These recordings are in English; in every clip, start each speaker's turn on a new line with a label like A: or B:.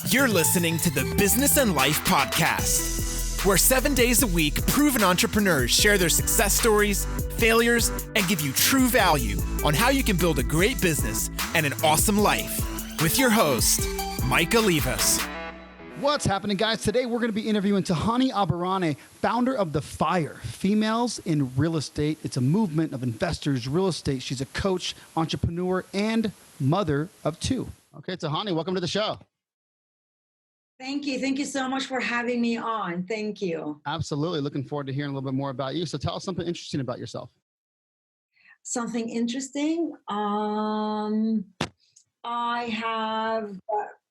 A: You're listening to the Business and Life Podcast, where 7 days a week, proven entrepreneurs share their success stories, failures, and give you true value on how you can build a great business and an awesome life. With your host, Mike Olivas.
B: What's happening, guys? Today, we're going to be interviewing Tahani Aburaneh, founder of The Fire, Females in Real Estate. It's a movement of investors, real estate. She's a coach, entrepreneur, and mother of two. Okay, Tahani, welcome to the show.
C: Thank you. Thank you so much for having me on. Thank you.
B: Absolutely. Looking forward to hearing a little bit more about you. So tell us something interesting about yourself.
C: Something interesting.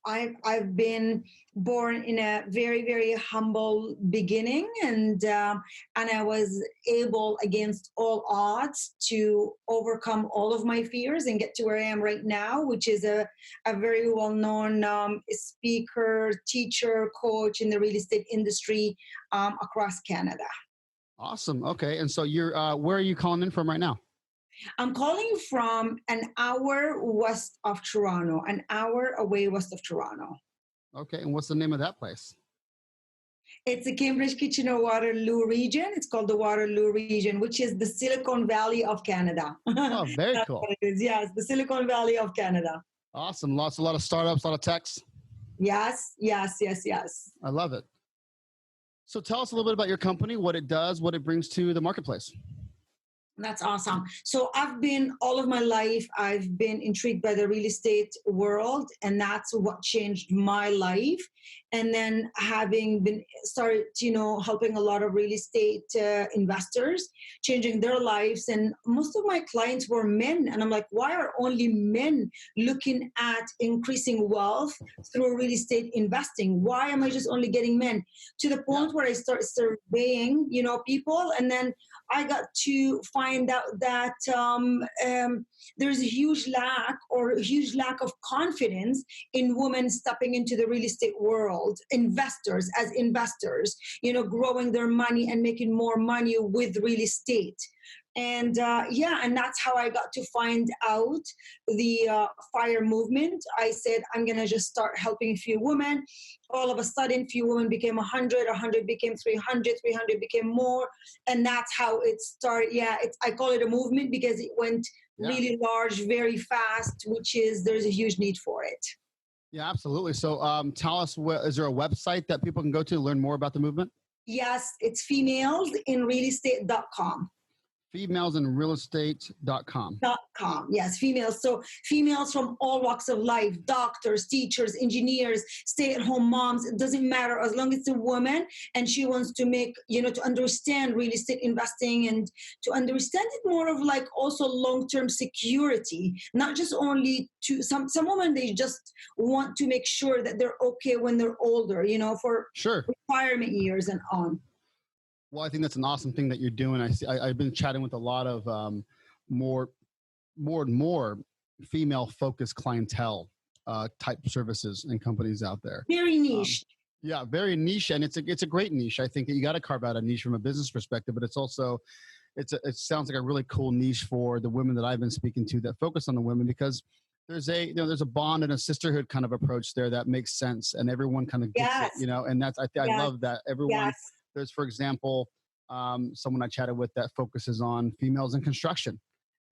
C: I've been born in a very, very humble beginning, and I was able, against all odds, to overcome all of my fears and get to where I am right now, which is a very well-known speaker, teacher, coach in the real estate industry across Canada.
B: Awesome. Okay. And so you're, where are you calling in from right now?
C: I'm calling from an hour west of Toronto, an hour away west of Toronto.
B: Okay. And what's the name of that place?
C: It's the Cambridge, Kitchener-Waterloo region. It's called the Waterloo region, which is the Silicon Valley of Canada.
B: Oh, very
C: That's
B: cool.
C: what it is. Yes, the Silicon Valley of Canada.
B: Awesome. A lot of startups, a lot of techs.
C: Yes.
B: I love it. So tell us a little bit about your company, what it does, what it brings to the marketplace.
C: That's awesome. So all of my life, I've been intrigued by the real estate world, and that's what changed my life. And then having been started, helping a lot of real estate investors, changing their lives. And most of my clients were men. And I'm like, why are only men looking at increasing wealth through real estate investing? Why am I just only getting men? To the point where I start surveying, people. And then I got to find out that there's a huge lack of confidence in women stepping into the real estate world, investors, growing their money and making more money with real estate. And and that's how I got to find out the FIRE movement. I said, I'm going to just start helping a few women. All of a sudden, few women became 100, 100 became 300, 300 became more. And that's how it started. Yeah, I call it a movement because it went really large, very fast, there's a huge need for it.
B: Yeah, absolutely. So tell us, is there a website that people can go to learn more about the movement?
C: Yes, it's femalesinrealestate.com.
B: Femalesinrealestate.com.
C: Yes, females. So females from all walks of life, doctors, teachers, engineers, stay-at-home moms. It doesn't matter, as long as it's a woman and she wants to make, to understand real estate investing and to understand it more of like also long-term security, not just only to some women, they just want to make sure that they're okay when they're older, for retirement years and on.
B: Well, I think that's an awesome thing that you're doing. I've been chatting with a lot of more and more female-focused clientele type services and companies out there.
C: Very niche.
B: Very niche, and it's a great niche. I think that you got to carve out a niche from a business perspective, but it sounds like a really cool niche for the women that I've been speaking to that focus on the women, because there's a bond and a sisterhood kind of approach there that makes sense, and everyone kind of gets it, and that's I love that everyone.
C: Yes.
B: There's, for example, someone I chatted with that focuses on females in construction.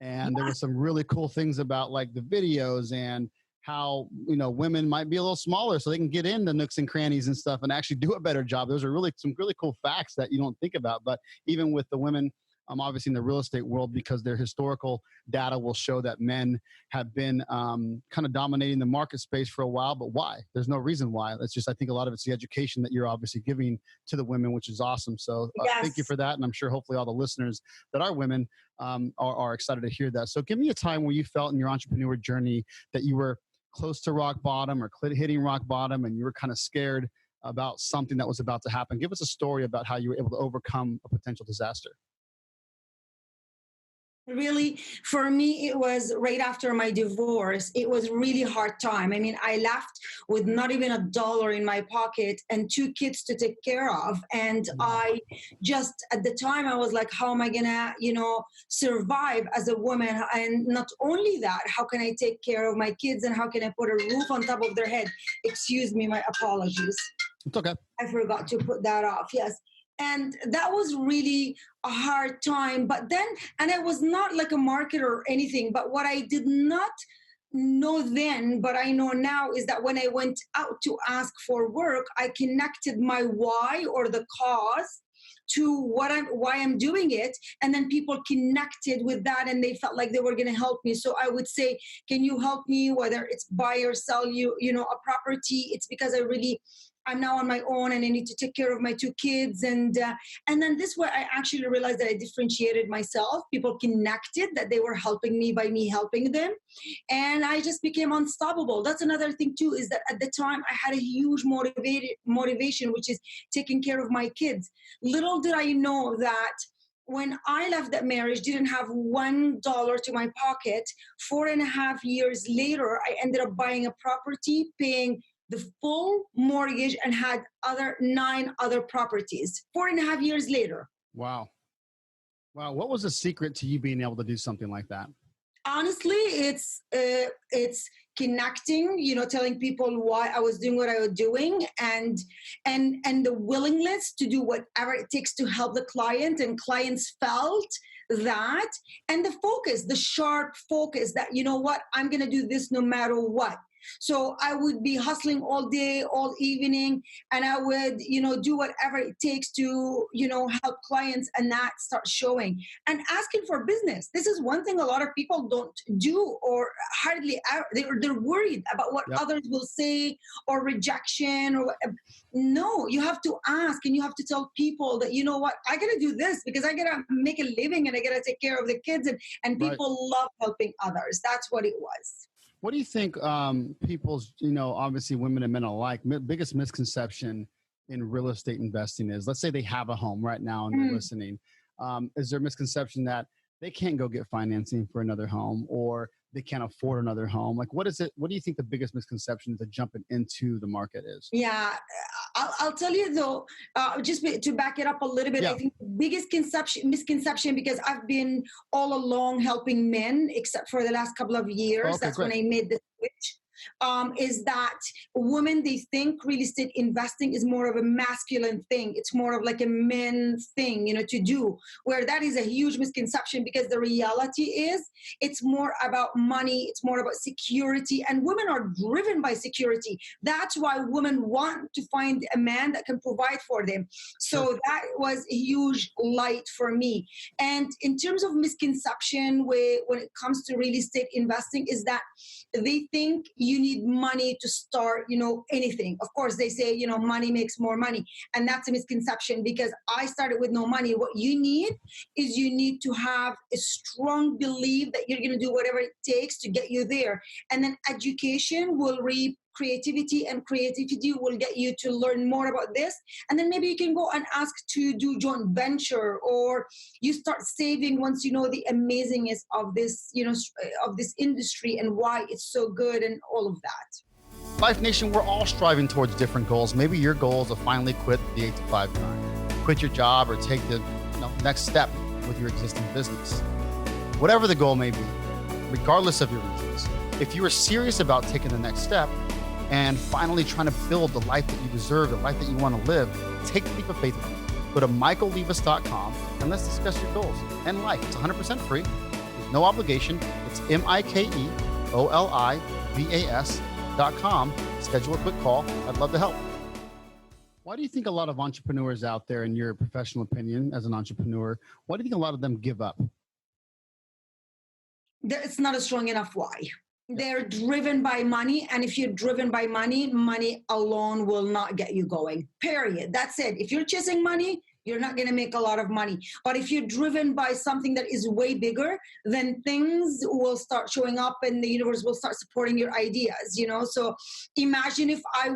B: And there were some really cool things about like the videos and how, women might be a little smaller so they can get in the nooks and crannies and stuff and actually do a better job. Those are some really cool facts that you don't think about. But even with the women, obviously in the real estate world, because their historical data will show that men have been kind of dominating the market space for a while. But why? There's no reason why. It's just, I think a lot of it's the education that you're obviously giving to the women, which is awesome. So thank you for that. And I'm sure hopefully all the listeners that are women are excited to hear that. So give me a time where you felt in your entrepreneur journey that you were close to rock bottom or hitting rock bottom and you were kind of scared about something that was about to happen. Give us a story about how you were able to overcome a potential disaster.
C: Really, for me, it was right after my divorce. It was really hard time. I mean, I left with not even $1 in my pocket and 2 kids to take care of. And
B: Wow.
C: I just, at the time, I was like, how am I gonna, survive as a woman? And not only that, how can I take care of my kids and how can I put a roof on top of their head? Excuse me, my apologies.
B: It's okay.
C: I forgot to put that off. Yes. And that was really a hard time. But then, and I was not like a marketer or anything, but what I did not know then, but I know now, is that when I went out to ask for work, I connected my why or the cause to why I'm doing it, and then people connected with that and they felt like they were going to help me. So I would say, can you help me, whether it's buy or sell a property? It's because I'm now on my own and I need to take care of my 2 kids. And then this way I actually realized that I differentiated myself. People connected that they were helping me by me helping them. And I just became unstoppable. That's another thing too, is that at the time I had a huge motivation, which is taking care of my kids. Little did I know that when I left that marriage, didn't have $1 to my pocket. 4.5 years later, I ended up buying a property, paying the full mortgage, and had 9 other properties 4.5 years later.
B: Wow. Wow. What was the secret to you being able to do something like that?
C: Honestly, it's connecting, telling people why I was doing what I was doing, and the willingness to do whatever it takes to help the client, and clients felt that, and the sharp focus that, I'm going to do this no matter what. So I would be hustling all day, all evening, and I would, do whatever it takes to, help clients, and that starts showing. And asking for business. This is one thing a lot of people don't do, or hardly ever. They're worried about what
B: Yep.
C: others will say, or rejection, or no, you have to ask, and you have to tell people that, I got to do this because I got to make a living and I got to take care of the kids, and
B: Right.
C: people love helping others. That's what it was.
B: What do you think people's, obviously women and men alike, biggest misconception in real estate investing is? Let's say they have a home right now and they're listening. Is there a misconception that they can't go get financing for another home, or they can't afford another home? Like, what is it? What do you think the biggest misconception to jumping into the market is?
C: Yeah, I'll tell you though, just to back it up a little bit,
B: Yeah.
C: I think the biggest misconception, because I've been all along helping men, except for the last couple of years,
B: Okay,
C: that's
B: great.
C: when I made the switch. Is that women, they think real estate investing is more of a masculine thing. It's more of like a men thing, to do, where that is a huge misconception, because the reality is it's more about money. It's more about security, and women are driven by security. That's why women want to find a man that can provide for them. So
B: Sure.
C: that was a huge light for me. And in terms of misconception, when it comes to real estate investing, is that they think you need money to start, anything. Of course, they say, money makes more money. And that's a misconception, because I started with no money. What you need is you need to have a strong belief that you're going to do whatever it takes to get you there. And then education will reap creativity, and creativity will get you to learn more about this. And then maybe you can go and ask to do joint venture, or you start saving once you know the amazingness of this, of this industry and why it's so good and all of that.
B: Life Nation, we're all striving towards different goals. Maybe your goal is to finally quit the 8 to 5 grind, quit your job, or take the next step with your existing business. Whatever the goal may be, regardless of your reasons, if you are serious about taking the next step and finally trying to build the life that you deserve, the life that you want to live, take the leap of faith with me. Go to michaellevis.com and let's discuss your goals and life. It's 100% free. There's no obligation. It's michaelivas.com. Schedule a quick call. I'd love to help. Why do you think a lot of entrepreneurs out there, in your professional opinion as an entrepreneur, why do you think a lot of them give up?
C: It's not a strong enough why. They're driven by money. And if you're driven by money, money alone will not get you going. Period. That's it. If you're chasing money, You're not going to make a lot of money. But if you're driven by something that is way bigger, then things will start showing up and the universe will start supporting your ideas, you know? So imagine if I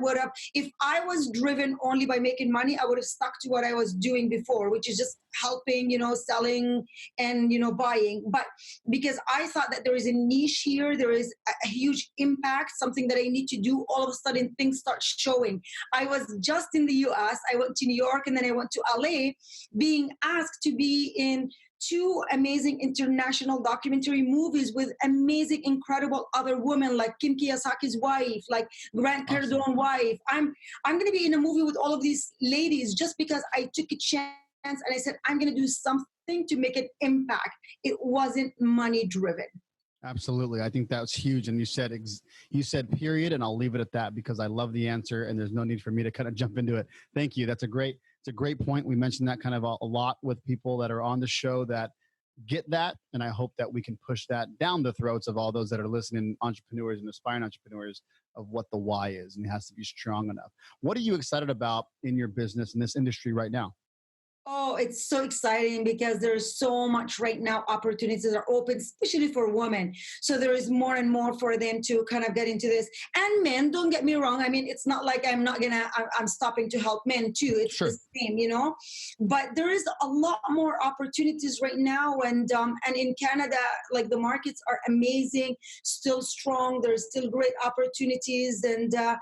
C: was driven only by making money, I would have stuck to what I was doing before, which is just helping, you know, selling and, you know, buying. But because I thought that there is a niche here, there is a huge impact, something that I need to do, all of a sudden things start showing. I was just in the US, I went to New York, and then I went to LA, being asked to be in two amazing international documentary movies with amazing, incredible other women like Kim Kiyosaki's wife, like Grant Cardone wife. I'm going to be in a movie with all of these ladies just because I took a chance and I said, I'm going to do something to make an impact. It wasn't money driven.
B: Absolutely. I think that was huge. And you said period, and I'll leave it at that because I love the answer and there's no need for me to kind of jump into it. Thank you. It's a great point. We mentioned that kind of a lot with people that are on the show that get that. And I hope that we can push that down the throats of all those that are listening, entrepreneurs and aspiring entrepreneurs, of what the why is. And it has to be strong enough. What are you excited about in your business in this industry right now?
C: Oh, it's so exciting because there's so much right now. Opportunities are open, especially for women. So there is more and more for them to kind of get into this. And men, don't get me wrong. I mean, it's not like I'm stopping to help men too. It's
B: Sure.
C: the same, you know. But there is a lot more opportunities right now. And in Canada, like the markets are amazing, still strong. There's still great opportunities. And I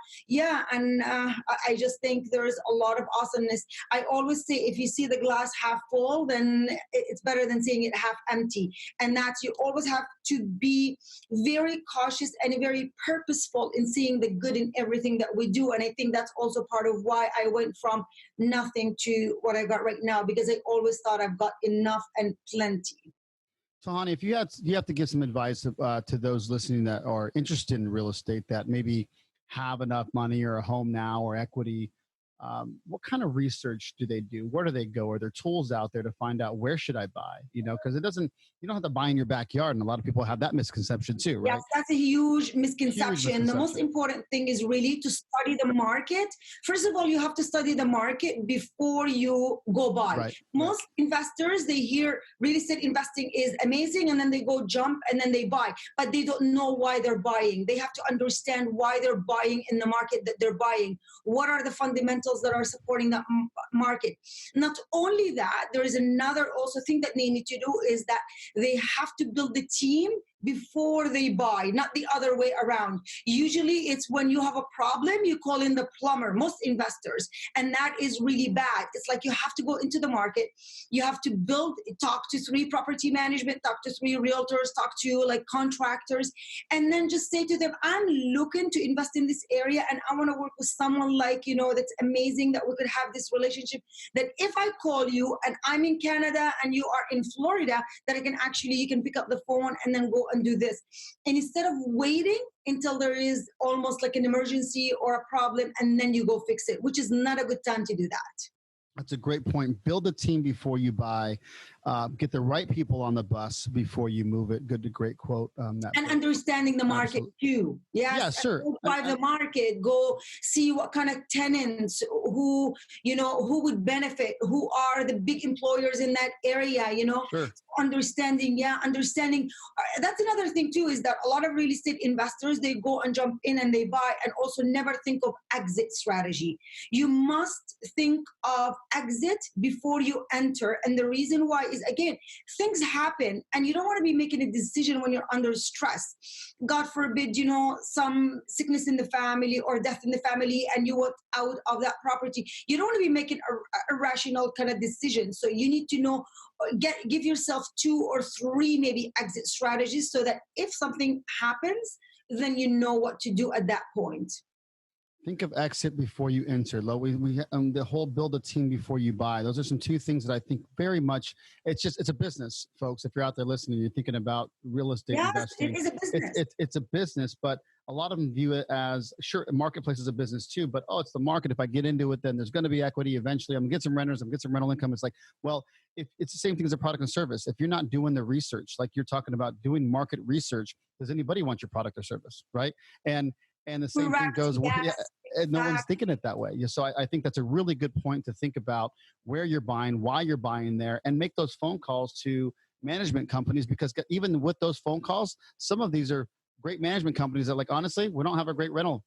C: just think there's a lot of awesomeness. I always say, if you see the glass half full, then it's better than seeing it half empty. And that's, you always have to be very cautious and very purposeful in seeing the good in everything that we do. And I think that's also part of why I went from nothing to what I got right now, because I always thought I've got enough and plenty.
B: Tahani, if you have to give some advice to those listening that are interested in real estate, that maybe have enough money or a home now or equity, what kind of research do they do? Where do they go? Are there tools out there to find out where should I buy? You know, because you don't have to buy in your backyard. And a lot of people have that misconception too, right?
C: Yes, that's a huge misconception. The most important thing is really to study the market. First of all, you have to study the market before you go buy.
B: Right.
C: Most investors, they hear real estate investing is amazing, and then they go jump and then they buy, but they don't know why they're buying. They have to understand why they're buying in the market that they're buying. What are the fundamentals that are supporting that market? Not only that, there is another also thing that they need to do is that they have to build the team before they buy, not the other way around. Usually it's when you have a problem, you call in the plumber, most investors, and that is really bad. It's like you have to go into the market, you have to talk to 3 property management, talk to 3 realtors, talk to like contractors, and then just say to them, I'm looking to invest in this area and I want to work with someone like, you know, that's amazing, that we could have this relationship, that if I call you and I'm in Canada and you are in Florida, that you can pick up the phone and then go and do this. And instead of waiting until there is almost like an emergency or a problem and then you go fix it, which is not a good time to do that.
B: That's a great point. Build a team before you buy. Get the right people on the bus before you move it. Great quote.
C: And understanding the market too. Yes,
B: yeah, sure.
C: Go drive the market. Go see what kind of tenants, who would benefit, who are the big employers in that area. You know,
B: sure.
C: Understanding. That's another thing too, is that a lot of real estate investors, they go and jump in and they buy and also never think of exit strategy. You must think of exit before you enter. And the reason why is, again, things happen and you don't want to be making a decision when you're under stress. God forbid, some sickness in the family or death in the family and you want out of that property. You don't want to be making a rational kind of decision. So you need to know, give yourself 2 or 3 maybe exit strategies so that if something happens, then you know what to do at that point.
B: Think of exit before you enter. The whole build a team before you buy. Those are some 2 things that I think very much, it's a business, folks. If you're out there listening, you're thinking about real estate investing.
C: It is a business.
B: It's a business, but a lot of them view it as, sure, marketplace is a business too, but it's the market. If I get into it, then there's going to be equity. Eventually I'm going to get some renters, I'm going to get some rental income. It's like, well, if it's the same thing as a product and service. If you're not doing the research, like you're talking about doing market research, does anybody want your product or service, right? And And the same thing goes, and no one's thinking it that way. So I think that's a really good point to think about where you're buying, why you're buying there, and make those phone calls to management companies, because even with those phone calls, some of these are great management companies that, like, honestly, we don't have a great rental,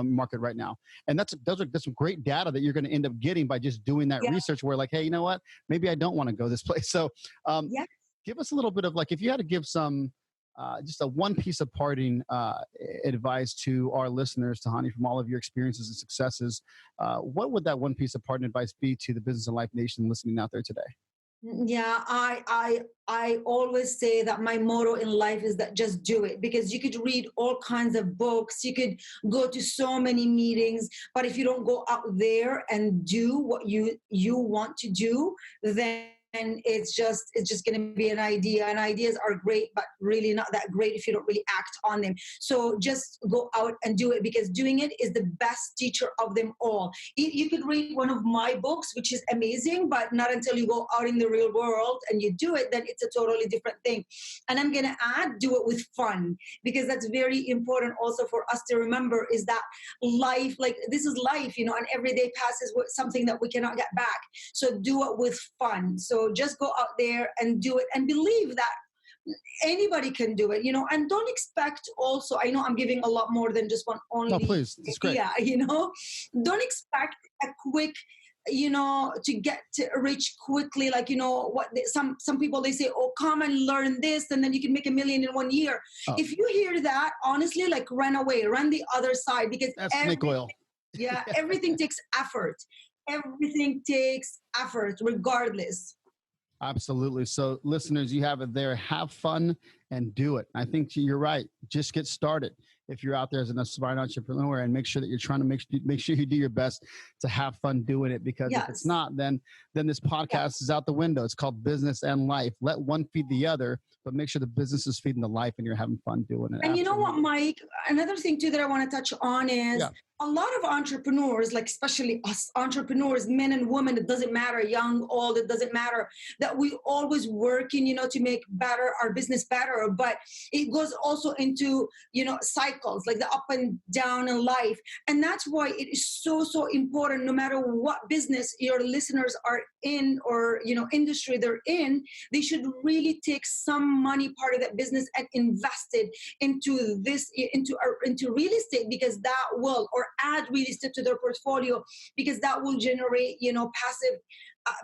B: market right now. And that's some great data that you're going to end up getting by just doing that research, where like, hey, you know what, maybe I don't want to go this place. So give us a little bit of, like, if you had to give some, just a one piece of parting advice to our listeners, Tahani, from all of your experiences and successes, what would that one piece of parting advice be to the Business and Life Nation listening out there today?
C: Yeah, I always say that my motto in life is that just do it, because you could read all kinds of books, you could go to so many meetings, but if you don't go out there and do what you want to do, then it's just going to be an idea, and ideas are great, but really not that great if you don't really act on them. So just go out and do it, because doing it is the best teacher of them all. You could read one of my books, which is amazing, but not until you go out in the real world and you do it, then it's a totally different thing. And I'm going to add, do it with fun, because that's very important also for us to remember, is that life, like, this is life, and every day passes with something that we cannot get back. So do it with fun. So just go out there and do it, and believe that anybody can do it, and don't expect also, I know I'm giving a lot more than just one only.
B: No, please. It's great.
C: Yeah, don't expect a quick, to get to rich quickly. Like, some people, they say, oh, come and learn this, and then you can make $1 million in 1 year. Oh. If you hear that, honestly, like, run away, run the other side, because
B: that's snake oil.
C: Yeah, everything takes effort. Everything takes effort, regardless.
B: Absolutely. So listeners, you have it there. Have fun and do it. I think you're right. Just get started. If you're out there as an aspiring entrepreneur, and make sure that you're trying to make sure you do your best to have fun doing it, because if it's not, then this podcast is out the window. It's called Business and Life. Let one feed the other, but make sure the business is feeding the life and you're having fun doing it.
C: And Absolutely. You know what, Mike? Another thing too that I want to touch on is a lot of entrepreneurs, like especially us entrepreneurs, men and women, it doesn't matter, young, old, it doesn't matter, that we always working, to make better our business better. But it goes also into, cycles, like the up and down in life. And that's why it is so, so important, no matter what business your listeners are in, or, industry they're in, they should really take some money part of that business and invest it into this, into real estate, because that will, or add real estate to their portfolio, because that will generate,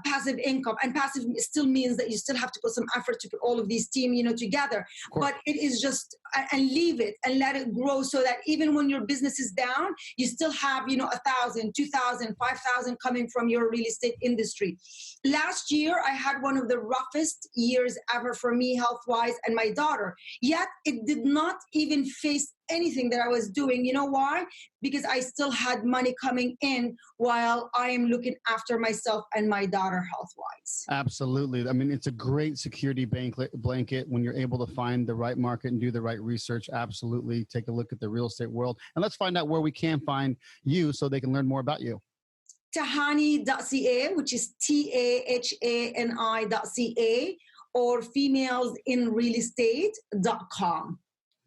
C: passive income. And passive still means that you still have to put some effort to put all of these team, together. But it is just, and leave it and let it grow, so that even when your business is down, you still have, 1,000, 2,000, 5,000 coming from your real estate industry. Last year, I had one of the roughest years ever for me, health-wise, and my daughter. Yet it did not even face anything that I was doing. You know why? Because I still had money coming in while I am looking after myself and my daughter health-wise.
B: Absolutely. I mean, it's a great security blanket when you're able to find the right market and do the right research. Absolutely. Take a look at the real estate world, and let's find out where we can find you so they can learn more about you.
C: Tahani.ca, which is TAHANI.ca, or femalesinrealestate.com.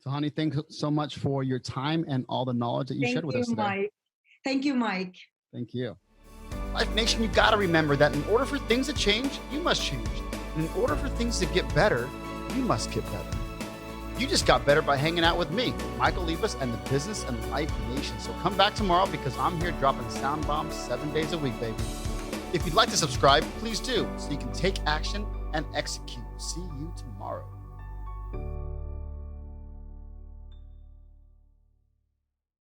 B: Tahani, thank you so much for your time and all the knowledge that you shared with us today.
C: Mike. Thank you, Mike.
B: Thank you. Life Nation, you got to remember that in order for things to change, you must change. And in order for things to get better, you must get better. You just got better by hanging out with me, Michael Leibus, and the Business and Life Nation. So come back tomorrow, because I'm here dropping sound bombs 7 days a week, baby. If you'd like to subscribe, please do, so you can take action and execute. See you tomorrow.